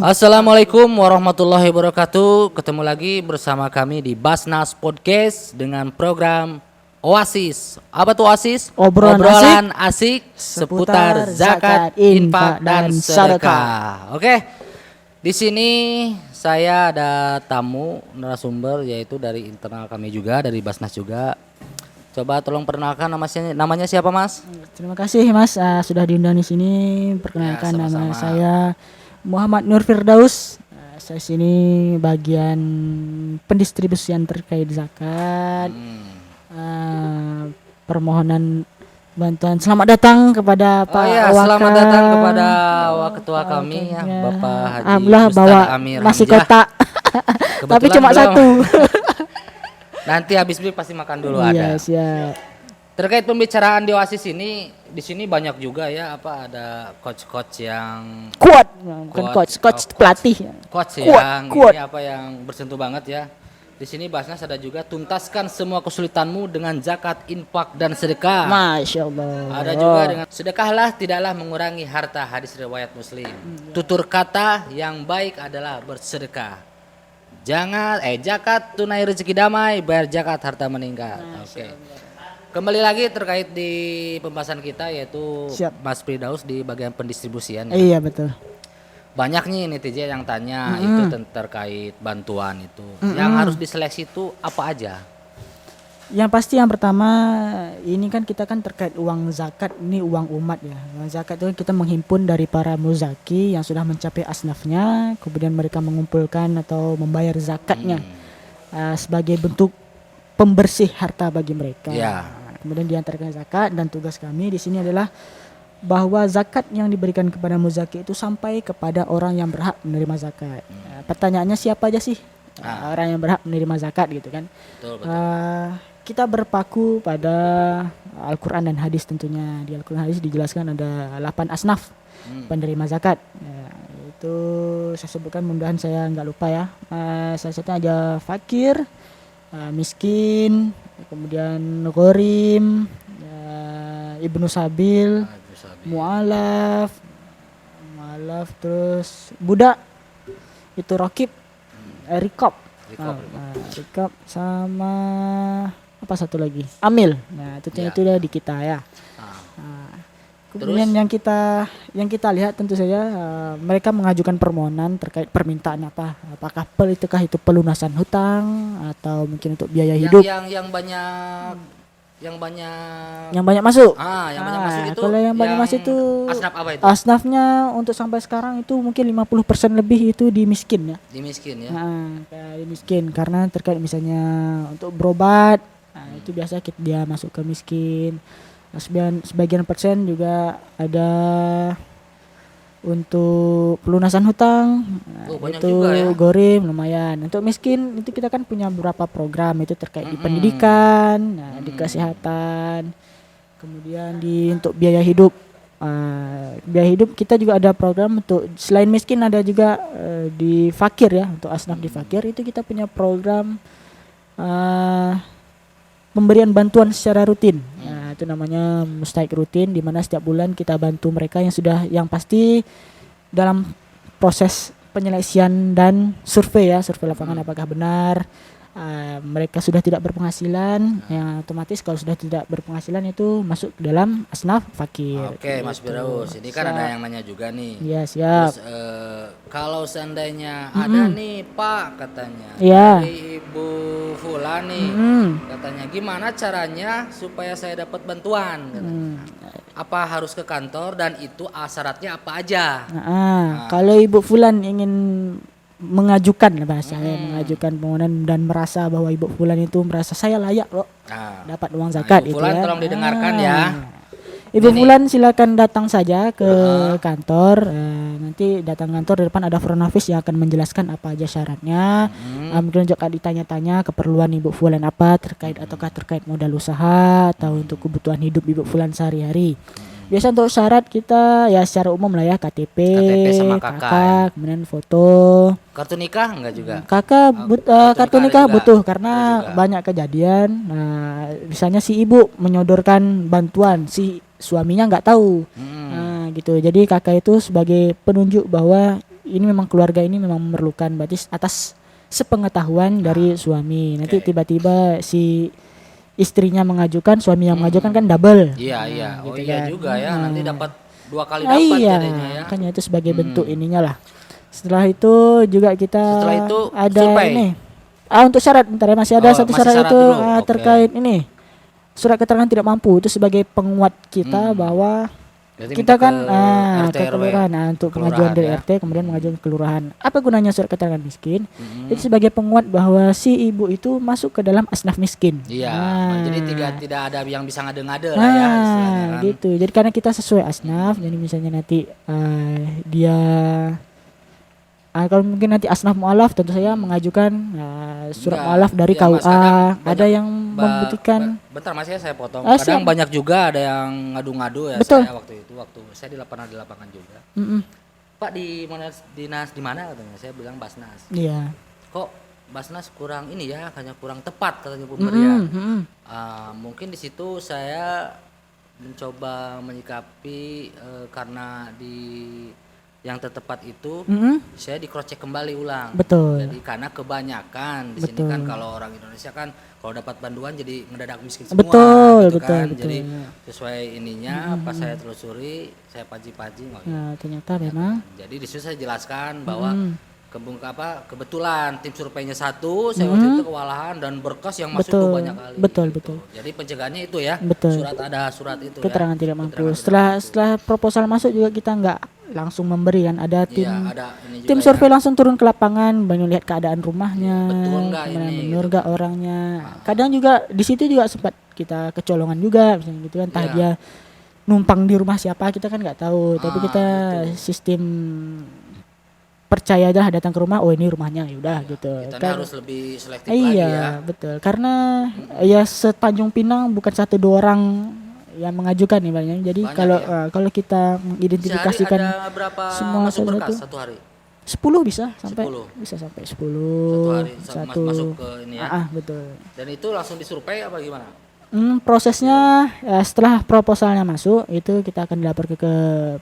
Assalamualaikum warahmatullahi wabarakatuh. Ketemu lagi bersama kami di Basnas Podcast dengan program Oasis. Apa tuh Oasis? Obrolan asik seputar zakat, infak dan sedekah. Oke. Di sini saya ada tamu narasumber yaitu dari internal kami juga, dari Basnas juga. Coba tolong perkenalkan namanya siapa, Mas? Terima kasih Mas sudah diundang di sini. Perkenalkan Ya, nama sama-sama. saya Muhammad Nur Firdaus. Saya sini bagian pendistribusian terkait zakat. Permohonan bantuan. Selamat datang kepada Pak Waka. Selamat datang kepada ketua kami ya, Bapak Haji Alhamdulillah Ustaz bawa Amir nasi Hamzah. kotak. Tapi Kebetulan cuma belum. satu. Nanti habis beli pasti makan dulu Iya, ada. siap. Terkait pembicaraan di Oasis ini, di sini banyak juga ya ada coach-coach yang Kuat, bukan coach pelatih. coach Kuat, yang kuat. ini apa yang bersentuh banget ya. Di sini Basnas ada juga tuntaskan semua kesulitanmu dengan zakat, infak dan sedekah. Masya Allah. Ada juga dengan sedekahlah tidaklah mengurangi harta, hadis riwayat Muslim. Tutur kata yang baik adalah bersedekah. Jangan zakat tunai rezeki damai, bayar zakat harta meningkat. Oke. Kembali lagi terkait di pembahasan kita yaitu Siap. Mas Firdaus di bagian pendistribusian. Iya betul. Banyak nih netizen yang tanya itu terkait bantuan itu. Yang harus diseleksi itu apa aja? Yang pasti yang pertama ini kan kita kan terkait uang zakat, ini uang umat ya. Uang zakat itu kita menghimpun dari para muzaki yang sudah mencapai asnafnya, kemudian mereka mengumpulkan atau membayar zakatnya sebagai bentuk pembersih harta bagi mereka. Ya. Kemudian diantarkan zakat dan tugas kami di sini adalah bahwa zakat yang diberikan kepada muzaki itu sampai kepada orang yang berhak menerima zakat. Pertanyaannya siapa aja sih orang yang berhak menerima zakat gitu kan? Betul, betul. Kita berpaku pada Al-Quran dan hadis tentunya. Di Al-Quran dan hadis dijelaskan ada 8 asnaf penerima zakat. Ya, itu saya sebutkan mudah-mudahan saya nggak lupa ya. Salah satunya ada fakir, miskin, kemudian ghorim, ibnu sabil, mu'alaf, terus budak, itu rokib, rikob, rikob sama apa satu lagi, amil. Nah itu udah di kita ya. Kemudian yang kita lihat tentu saja mereka mengajukan permohonan terkait permintaan apa, apakah itu pelunasan hutang atau mungkin untuk biaya hidup. Yang banyak masuk. Yang banyak masuk itu. Kalau yang banyak masuk itu asnaf apa itu? Asnafnya untuk sampai sekarang itu mungkin 50% lebih itu di miskin ya. Di miskin ya. Kayak di miskin karena terkait misalnya untuk berobat, itu biasa dia masuk ke miskin. Sebagian persen juga ada untuk pelunasan hutang. Banyak itu juga ya. gorim lumayan. Untuk miskin itu kita kan punya beberapa program itu terkait di pendidikan, di kesehatan, kemudian untuk biaya hidup. Biaya hidup kita juga ada program untuk selain miskin ada juga di fakir ya, untuk asnaf di fakir itu kita punya program pemberian bantuan secara rutin. Itu namanya Mustahik rutin, di mana setiap bulan kita bantu mereka yang pasti dalam proses penyeleksian dan survei lapangan apakah benar mereka sudah tidak berpenghasilan. Yang otomatis kalau sudah tidak berpenghasilan itu masuk ke dalam asnaf fakir. Oke, Mas Firdaus, ini kan ada yang nanya juga nih. Iya, siap. Terus kalau seandainya ada nih Pak katanya Iya. dari Ibu Fulan nih, katanya gimana caranya supaya saya dapat bantuan? Apa harus ke kantor dan itu syaratnya apa aja? Kalau Ibu Fulan ingin mengajukan bahasanya, mengajukan permohonan dan merasa bahwa Ibu Fulan itu merasa saya layak loh dapat uang zakat Ibu itu Fulan ya. tolong didengarkan ya. Ibu Fulan silakan datang saja ke kantor. Nanti datang kantor, di depan ada front office yang akan menjelaskan apa aja syaratnya. Kemudian juga ditanya-tanya keperluan Ibu Fulan apa ataukah terkait modal usaha atau untuk kebutuhan hidup Ibu Fulan sehari-hari. Biasa untuk syarat kita ya secara umum lah ya KTP sama kakak, kemudian foto. Kartu nikah enggak juga? Kakak kartu nikah juga. butuh karena Juga. banyak kejadian. Misalnya si ibu menyodorkan bantuan, si suaminya nggak tahu. Gitu. Jadi kakak itu sebagai penunjuk bahwa ini memang keluarga ini memang memerlukan, berarti atas sepengetahuan dari suami. Nanti tiba-tiba si istrinya mengajukan, suami yang mengajukan kan double. Iya, iya. Oh gitu iya kan. juga ya, nanti dapat 2 kali Ah, dapat iya, jadinya ya. makanya itu sebagai bentuk ininya lah. Setelah itu juga kita Setelah itu ada survei. ini. Untuk syarat, bentar ya, masih ada Oh, satu masih syarat syarat itu dulu. Oke. terkait ini. Surat keterangan tidak mampu itu sebagai penguat kita bahwa Berarti kita minta kan ke RT, ke RW. kelurahan, untuk pengajuan Kelurahan dari ya. RT kemudian mengajukan ke kelurahan. Apa gunanya surat keterangan miskin? Itu sebagai penguat bahwa si ibu itu masuk ke dalam asnaf miskin. Iya, Nah, jadi tidak ada yang bisa ngade-ngade lah ya istilahnya kan. gitu. Jadi karena kita sesuai asnaf, jadi misalnya nanti dia kalau mungkin nanti asnaf mualaf, tentu saya mengajukan surat Enggak, mualaf dari iya, Mas, KUA. kadang Ada banyak yang membuktikan. Bentar Mas ya, saya potong. Ah, Kadang siap. banyak juga ada yang ngadu-ngadu ya. Betul. Saya waktu saya pernah di lapangan juga. Mm-mm. Pak di mana dinas di mana katanya? Saya bilang Basnas. Iya. Kok Basnas kurang ini ya, hanya kurang tepat katanya pemberian. Mm-mm. Mungkin di situ saya mencoba menyikapi karena di yang tertepat itu Mm-mm. saya di-cross-check kembali ulang. Betul. Jadi karena kebanyakan di sini Betul. kan kalau orang Indonesia kan kalau dapat bantuan jadi ngedadak miskin semua Betul, gitu betul, kan. betul. Jadi sesuai ininya pas saya telusuri, saya paji-paji oh, Nah, ternyata memang jadi di situ saya jelaskan bahwa kebetulan tim surveinya satu, saya waktu itu kewalahan dan berkas yang masuk tuh Betul, banyak kali. betul, gitu. betul. Jadi pencegahannya itu ya. Betul. Surat itu keterangan ya. tidak mampu. Keterangan Setelah proposal masuk juga kita nggak langsung memberi kan, ada tim Iya, ada ini juga tim ya. survei langsung turun ke lapangan, banyak lihat keadaan rumahnya, Betul nggak kemudian ini, benar gitu. nggak orangnya. Kadang juga di situ juga sempat kita kecolongan juga, misalnya gitu kan, entah Iya. dia numpang di rumah siapa kita kan nggak tahu, tapi kita gitu. sistem percaya aja datang ke rumah, oh ini rumahnya, ya udah gitu. Kita Kan- harus lebih selektif lagi iya, ya. betul. Karena ya setanjung Pinang bukan 1-2 orang yang mengajukan nih banyak. Jadi Banyak kalau ya. kalau kita Sehari mengidentifikasikan ada berapa semua masuk berkas saudara satu hari? 10 bisa sampai 10. bisa sampai 10 Satu hari satu masuk ke ini ya. betul. Dan itu langsung disurvei apa gimana? Prosesnya setelah proposalnya masuk itu kita akan dilapor ke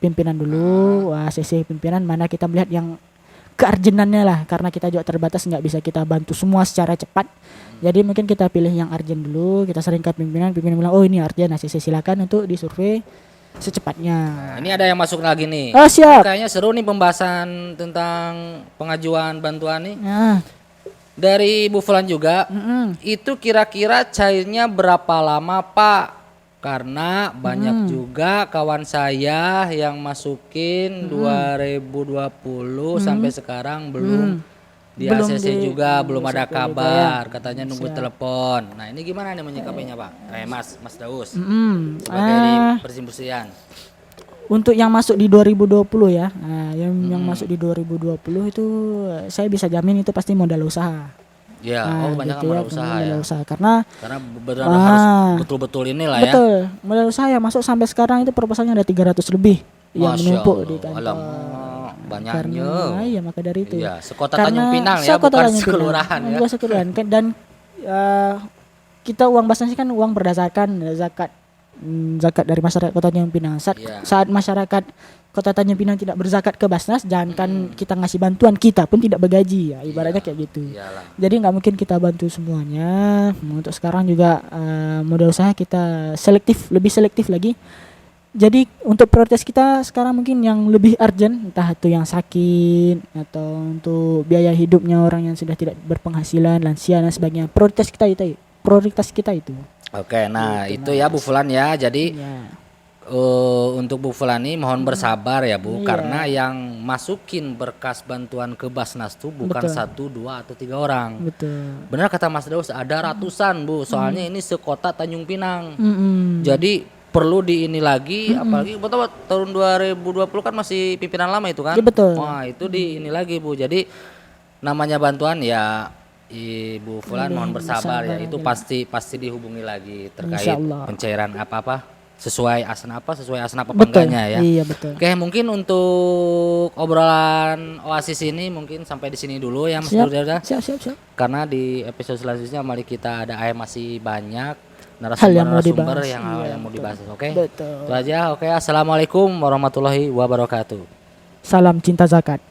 pimpinan dulu, sesi pimpinan mana kita melihat yang kearjenannya lah, karena kita juga terbatas nggak bisa kita bantu semua secara cepat. Jadi mungkin kita pilih yang arjen dulu, kita sering ke pimpinan bilang oh ini arjen, nah silakan untuk disurvei secepatnya. Nah, ini ada yang masuk lagi nih. Oh, siap. Kayaknya seru nih pembahasan tentang pengajuan bantuan nih. Nah, Dari Bu Fulan juga. mm-mm. Itu kira-kira cairnya berapa lama Pak? Karena banyak juga kawan saya yang masukin 2020 sampai sekarang belum di Belum ACC juga belum ada survei juga kabar, katanya nunggu telepon. Nah, ini gimana nih menyikapinya Pak? Mas Daus sebagai di Persimpusian. Untuk yang masuk di 2020 ya, yang masuk di 2020 itu saya bisa jamin itu pasti modal usaha. Ya, banyak gitu modal usaha ya. modal usaha. Karena benar-benar harus betul-betul inilah ya. betul, modal usaha yang masuk sampai sekarang itu proposalnya ada 300 lebih yang Masya menumpuk Allah, di kantor. alamak, banyaknya. Karena iya maka dari itu. Iya, sekota Tanjung Pinang ya, sekota bukan Tanjung Pinang. sekelurahan ya. Bukan sekelurahan. Dan kita uang basnas kan uang berdasarkan zakat dari masyarakat Kota Tanjung Pinang. Iya. Saat masyarakat Kota Tanjung Pinang tidak berzakat ke Basnas, jangankan kita ngasih bantuan, kita pun tidak bergaji ya, ibaratnya kayak gitu. Iyalah. Jadi nggak mungkin kita bantu semuanya. Untuk sekarang juga modal usaha kita lebih selektif lagi. Jadi untuk prioritas kita sekarang mungkin yang lebih urgent, entah itu yang sakit atau untuk biaya hidupnya orang yang sudah tidak berpenghasilan, lansia dan sebagainya. Prioritas kita itu. Oke, nah itu ya Bu Fulan ya. Jadi Ya. untuk Bu Fulani mohon bersabar ya Bu, Iya. karena yang masukin berkas bantuan ke Basnas tuh bukan Betul. 1, 2 atau 3 orang. Betul. Benar kata Mas Daus, ada ratusan Bu, soalnya ini sekota Tanjung Pinang. Mm-mm. Jadi perlu di ini lagi, apalagi betul tahun 2020 kan masih pimpinan lama itu kan. Iya, betul. Wah itu di ini lagi Bu, jadi namanya bantuan ya Ibu Fulan mohon bersabar ya, itu pasti dihubungi lagi terkait Insyaallah. pencairan apa-apa sesuai asn apa Betul. enggaknya ya. Iya betul. Oke, mungkin untuk obrolan Oasis ini mungkin sampai di sini dulu ya Mas Nurjada. Siap. Karena di episode selanjutnya mari kita masih banyak Hal yang mau narasumber dibahas. yang Iya, yang mau dibahas. Oke. Betul. Itu aja. Oke, assalamualaikum warahmatullahi wabarakatuh. Salam cinta zakat.